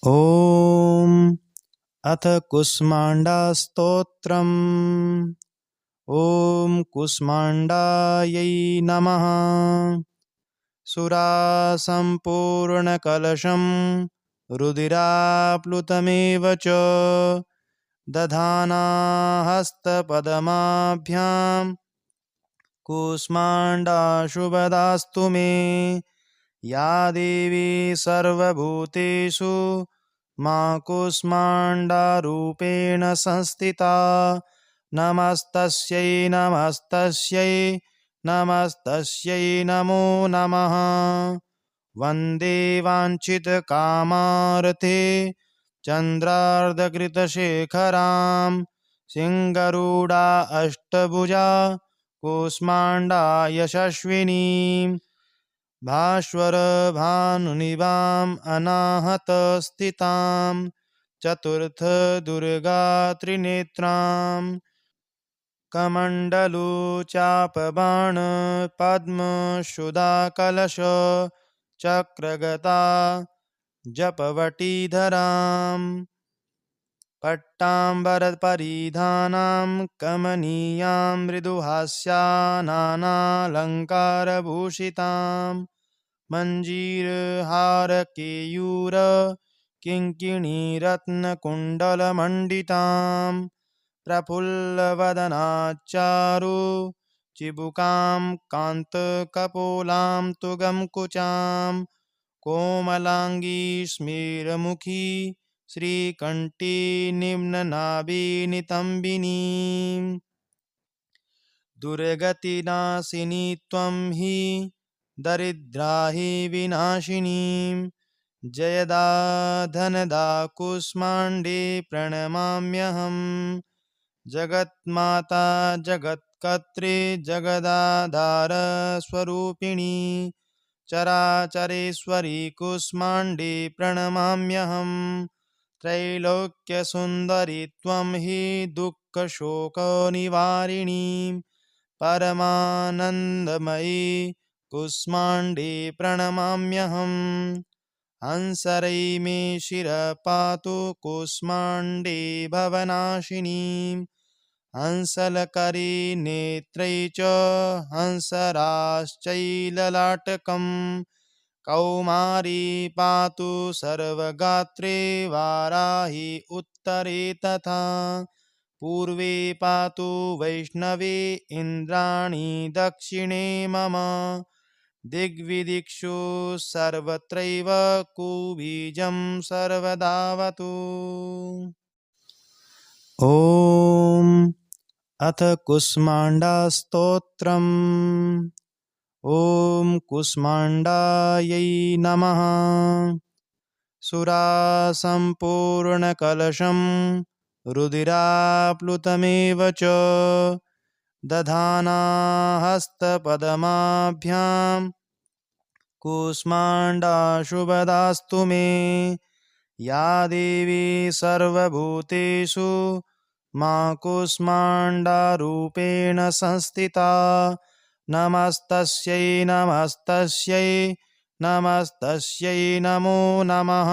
ॐ अथ कुष्माण्डास्तोत्रम्। ॐ कुष्माण्डायै नमः। सुरासम्पूर्णकलशं रुधिराप्लुतमेव च दधाना हस्तपद्माभ्यां कुष्माण्डाशुभदास्तु मे। या देवी सर्वभूतेषु मा कूष्माण्डारूपेण संस्थिता। नमस्तस्यै नमस्तस्यै नमस्तस्यै नमो नमः। वन्दे वाञ्छितकामार्थे चन्द्रार्धकृतशेखरां सिंहरूढा अष्टभुजा कूष्माण्डा यशस्विनीं। भास्वरभानुनिभाम् अनाहतस्थितां चतुर्थदुर्गात्रिनेत्रां। कमण्डलुचापबाणपद्मसुधाकलश चक्रगदा जपवटीधरां। पट्टाम्बरपरिधानां कमनीयां मृदुहास्यानालङ्कारभूषितां। मञ्जीरहारकेयूर किङ्किणीरत्नकुण्डलमण्डितां। प्रफुल्लवदनाच्चारु चिबुकां कान्तकपोलां तुगंकुचां। कोमलाङ्गी स्मेरमुखी श्रीकण्ठी निम्ननाभिनितम्बिनीं। दुर्गतिनाशिनी त्वं हि दरिद्राहि विनाशिनीं। जयदा धनदा कूष्माण्डे प्रणमाम्यहम्। जगन्माता जगत्कर्त्री जगदाधार स्वरूपिणी चराचरेश्वरी कूष्माण्डे प्रणमाम्यहम्। त्रैलोक्यसुन्दरी त्वं हि दुःखशोकनिवारिणी परमानन्दमयी कूष्माण्डे प्रणमाम्यहम्। हंसरै मे शिरः पातु कूष्माण्डे भवनाशिनी। हंसलकरी नेत्रै च हंसराश्चैललाटकम्। कौमारी पातु सर्वगात्रे वाराही उत्तरे तथा। पूर्वे पातु वैष्णवी इन्द्राणी दक्षिणे मम। दिग्विदिक्षु सर्वत्रैव कुबीजं सर्वदावतु। ॐ अथ कुष्माण्डास्तोत्रम्। ॐ कुष्माण्डायै नमः। सुरासम्पूर्णकलशं रुधिराप्लुतमेव च दधाना हस्तपद्माभ्यां कूष्माण्डाशुभदास्तु मे। या देवी सर्वभूतेषु मा कूष्माण्डारूपेण संस्थिता। नमस्तस्यै नमस्तस्यै नमस्तस्यै नमो नमः।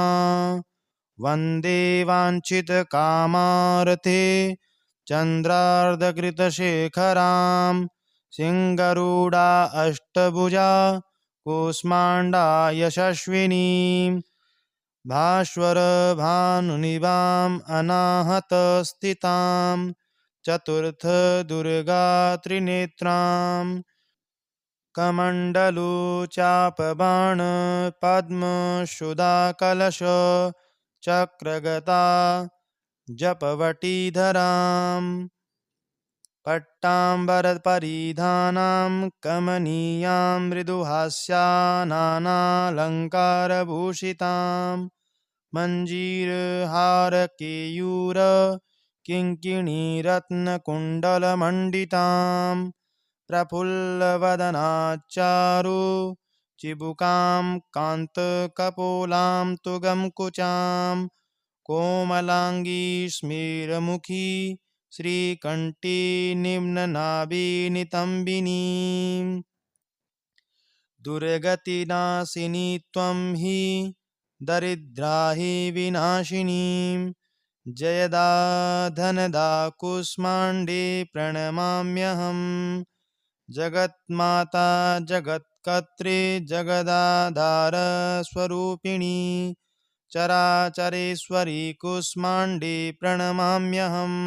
वन्दे वाञ्छितकामार्थे चन्द्रार्धकृतशेखरां सिंहरूढा अष्टभुजा कूष्माण्डा यशस्विनीं। भास्वरभानुनिभाम् अनाहतस्थितां चतुर्थदुर्गात्रिनेत्रां। कमण्डलुचापबाणपद्मसुधाकलश चक्रगदा जपवटीधरां। पट्टाम्बरपरिधानां कमनीयां मृदुहास्यानालङ्कारभूषितां। मञ्जीरहारकेयूर किङ्किणीरत्नकुण्डलमण्डितां। प्रफुल्लवदनाच्चारु चिबुकां कान्तकपोलां तुगंकुचां। कोमलाङ्गी स्मेरमुखी श्रीकण्ठी निम्ननाभिनितम्बिनीं। दुर्गतिनाशिनी त्वं हि दरिद्राहि विनाशिनीं जयदा धनदा कुष्माण्डे प्रणमाम्यहम् जगन्माता जगत्कर्त्री जगदाधारस्वरूपिणी चराचरेश्वरी कुष्माण्डे प्रणमाम्यहम्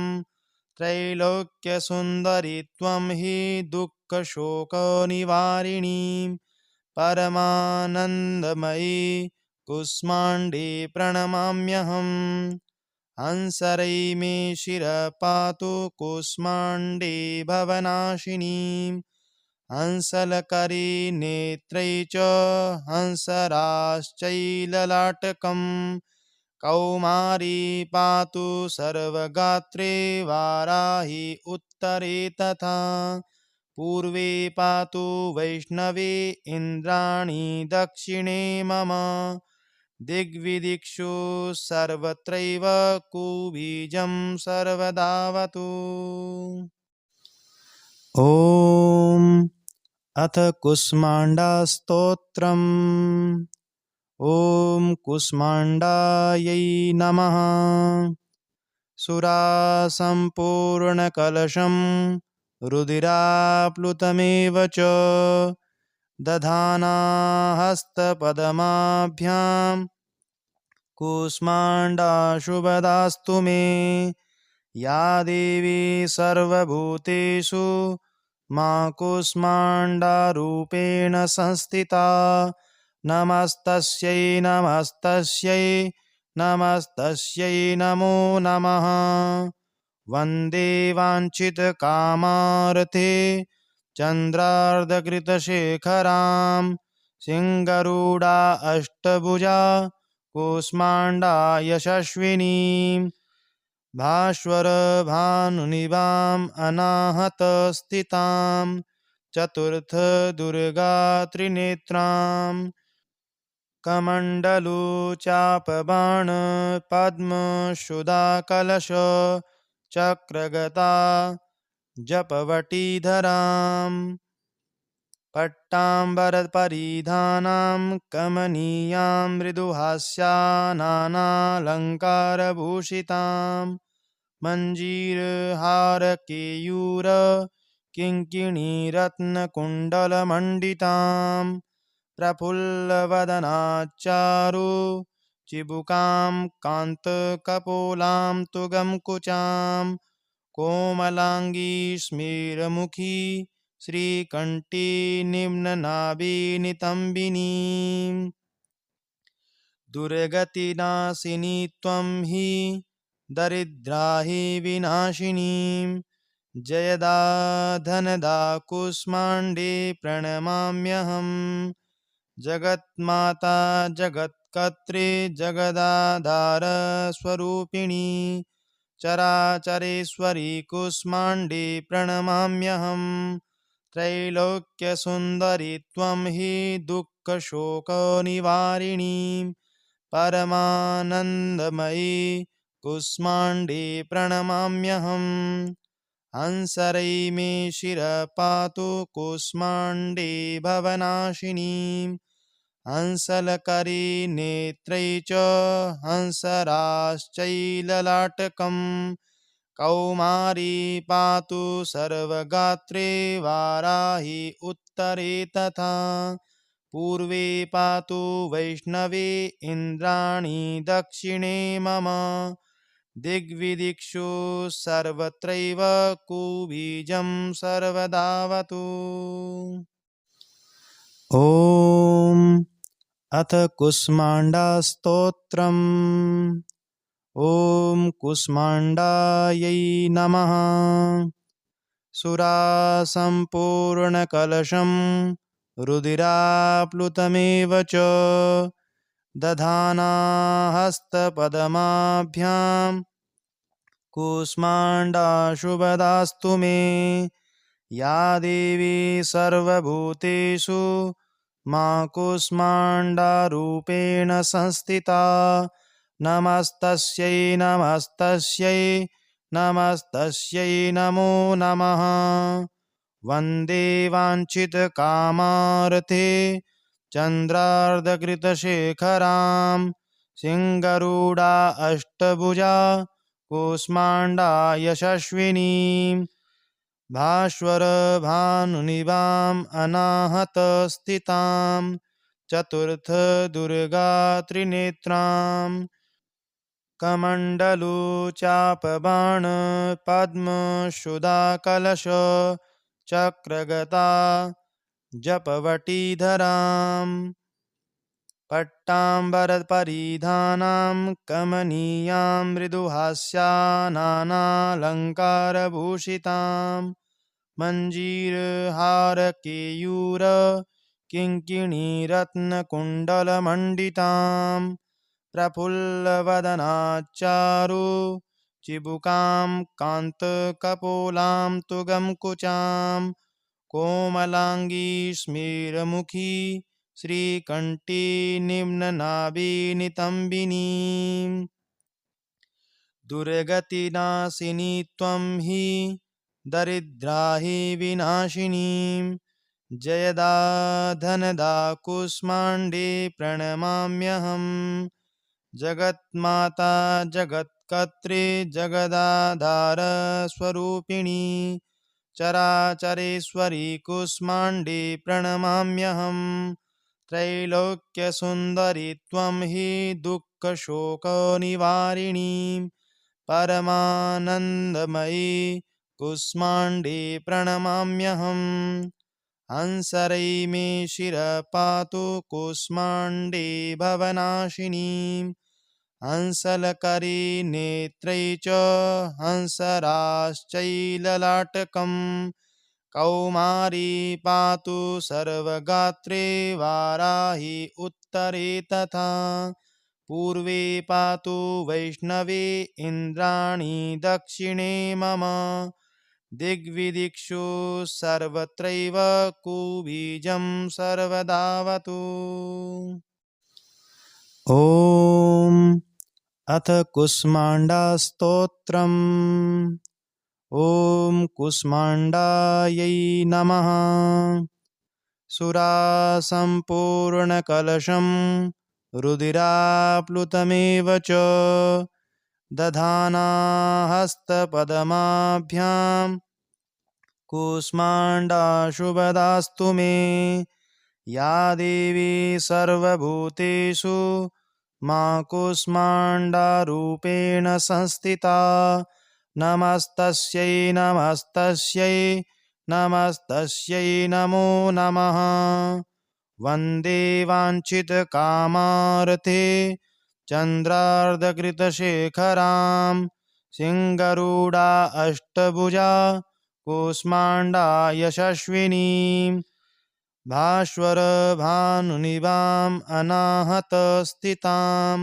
त्रैलोक्यसुन्दरि त्वं हि दुःखशोकनिवारिणी परमानन्दमयी कुष्माण्डे प्रणमाम्यहम् हंसरै मे शिरः पातु कुष्माण्डे भवनाशिनी हंसलकरी नेत्रै च हंसराश्चैललाटकम् कौमारी पातु सर्वगात्रे वाराही उत्तरे तथा पूर्वे पातु वैष्णवे इन्द्राणी दक्षिणे मम दिग्विदिक्षु सर्वत्रैव कुबीजं सर्वदावतु ॐ अथ कुष्माण्डास्तोत्रम् ॐ कुष्माण्डायै नमः सुरासम्पूर्णकलशं रुधिराप्लुतमेव च दधाना हस्तपद्माभ्यां कुष्माण्डाशुभदास्तु मे या देवी सर्वभूतेषु मा कुष्माण्डारूपेण संस्थिता नमस्तस्यै नमस्तस्यै नमस्तस्यै नमो नमः वन्दे वाञ्छितकामार्थे चन्द्रार्धकृतशेखरां सिंहरूढा अष्टभुजा कुष्माण्डा यशस्विनीं भास्वरभानुनिभाम् अनाहतस्थितां चतुर्थदुर्गा त्रिनेत्रां कमण्डलु चापबाण पद्मसुधाकलश चक्रगता जपवटीधरां पट्टाम्बरपरिधानां कमनीयां मृदुहास्यानालङ्कारभूषितां मञ्जीरहारकेयूर किङ्किणीरत्नकुण्डलमण्डितां प्रफुल्लवदनाच्चारु चिबुकां कान्तकपोलां तुगं कुचां कोमलाङ्गी स्मेरमुखी श्रीकण्ठी निम्ननाभिनितम्बिनीं दुर्गतिनाशिनी त्वं हि दरिद्राहि विनाशिनीं जयदा धनदा कुष्माण्डे प्रणमाम्यहम् जगन्माता जगत्कर्त्री जगदाधारस्वरूपिणी चराचरेश्वरी कुष्माण्डे प्रणमाम्यहम् त्रैलोक्यसुन्दरि त्वं हि दुःखशोकनिवारिणी परमानन्दमयी कुष्माण्डे प्रणमाम्यहम् हंसरै मे शिरः पातु कुष्माण्डे भवनाशिनी हंसलकरी नेत्रै च हंसराश्चैललाटकम् कौमारी पातु सर्वगात्रे वाराही उत्तरे तथा पूर्वे पातु वैष्णवे इन्द्राणी दक्षिणे मम दिग्विदिक्षु सर्वत्रैव कुबीजं सर्वदावतु ॐ अथ कुष्माण्डास्तोत्रम् ॐ कुष्माण्डायै नमः सुरासम्पूर्णकलशं रुधिराप्लुतमेव च दधाना हस्तपद्माभ्यां कुष्माण्डाशुभदास्तु मे या देवी सर्वभूतेषु मा कुष्माण्डारूपेण संस्थिता नमस्तस्यै नमस्तस्यै नमस्तस्यै नमो नमः वन्दे वाञ्छितकामार्थे चन्द्रार्धकृतशेखरां सिंहरूढा अष्टभुजा कूष्माण्डा यशस्विनी भास्वर भानुनिभाम् अनाहतस्थितां चतुर्थ दुर्गा त्रिनेत्राम् कमण्डलु चापबाण पद्मसुधाकलश चक्रगदा जपवटीधराम् पट्टाम्बरपरिधानां कमनीयां मृदुहास्यानालङ्कारभूषितां मञ्जीरहारकेयूर किङ्किणीरत्नकुण्डलमण्डितां प्रफुल्लवदनाच्चारु चिबुकां कान्तकपोलां तुगंकुचां कोमलाङ्गी स्मिरमुखी श्रीकण्ठी निम्ननाभिनितम्बिनीं दुर्गतिनाशिनी त्वं हि दरिद्राहि विनाशिनीं जयदा धनदा कूष्माण्डे प्रणमाम्यहम् जगन्माता जगत्कर्त्री जगदाधार स्वरूपिणी चराचरेश्वरी कूष्माण्डे प्रणमाम्यहम् त्रैलोक्यसुन्दरी त्वं हि दुःखशोकनिवारिणी परमानन्दमयी कूष्माण्डे प्रणमाम्यहम् हंसरै मे शिरः पातु कूष्माण्डे भवनाशिनी हंसलकरी नेत्रै च हंसराश्चैललाटकम् कौमारी पातु सर्वगात्रे वाराही उत्तरे तथा पूर्वे पातु वैष्णवे इन्द्राणी दक्षिणे मम दिग्विदिक्षु सर्वत्रैव कुबीजं सर्वदावतु। ॐ अथ कूष्माण्डा स्तोत्रम्। ॐ कूष्माण्डायै नमः। सुरासम्पूर्णकलशं रुधिराप्लुतमेव च दधाना हस्तपद्माभ्यां कूष्माण्डा शुभदास्तु मे। या देवी सर्वभूतेषु मा कूष्माण्डारूपेण संस्थिता नमस्तस्यै नमस्तस्यै नमस्तस्यै नमो नमः। वन्दे वाञ्छितकामार्थे चन्द्रार्धकृतशेखरां सिंहरूढा अष्टभुजा कूष्माण्डा यशस्विनीं भास्वर भानुनिभाम् अनाहतस्थितां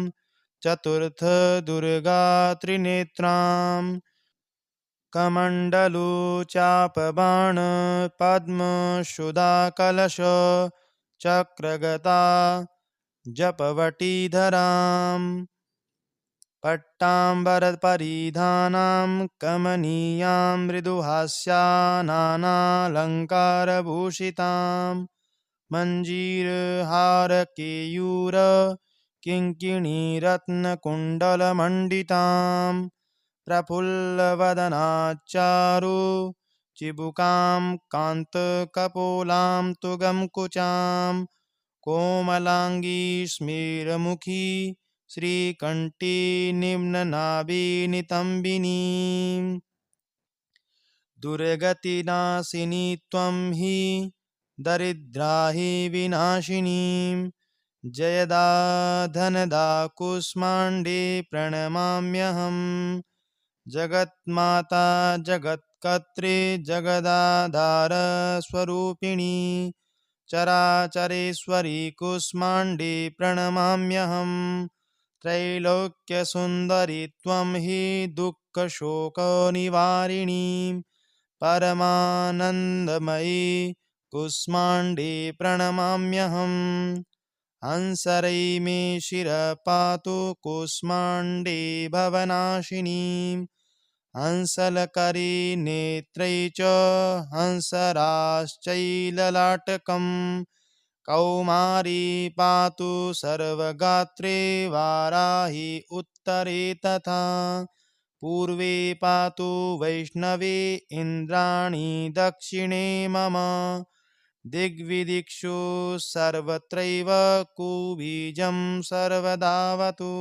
चतुर्थ दुर्गा त्रिनेत्राम् कमण्डलु चापबाण पद्मसुधाकलश चक्रगदा जपवटीधराम् पट्टाम्बरपरिधानां कमनीयां मृदुहास्यानालङ्कारभूषितां मञ्जीरहारकेयूर किङ्किणीरत्नकुण्डलमण्डितां प्रफुल्लवदनाच्चारु चिबुकां कान्तकपोलां तुगंकुचां कोमलाङ्गी स्मिरमुखी श्रीकण्ठी निम्ननाभिनितम्बिनीं दुर्गतिनाशिनी त्वं हि दरिद्राहि विनाशिनीं जयदा धनदा कूष्माण्डे प्रणमाम्यहम् जगन्माता जगत्कर्त्री जगदाधार स्वरूपिणी चराचरेश्वरी कूष्माण्डे प्रणमाम्यहम् त्रैलोक्यसुन्दरी त्वं हि दुःखशोकनिवारिणी परमानन्दमयी कूष्माण्डे प्रणमाम्यहम् हंसरै मे शिरः पातु कूष्माण्डे भवनाशिनी हंसलकरी नेत्रै च हंसराश्चैललाटकम् कौमारी पातु सर्वगात्रे वाराही उत्तरे तथा पूर्वे पातु वैष्णवी इन्द्राणी दक्षिणे मम दिग्विदिक्षु सर्वत्रैव कुबीजं सर्वदावतु।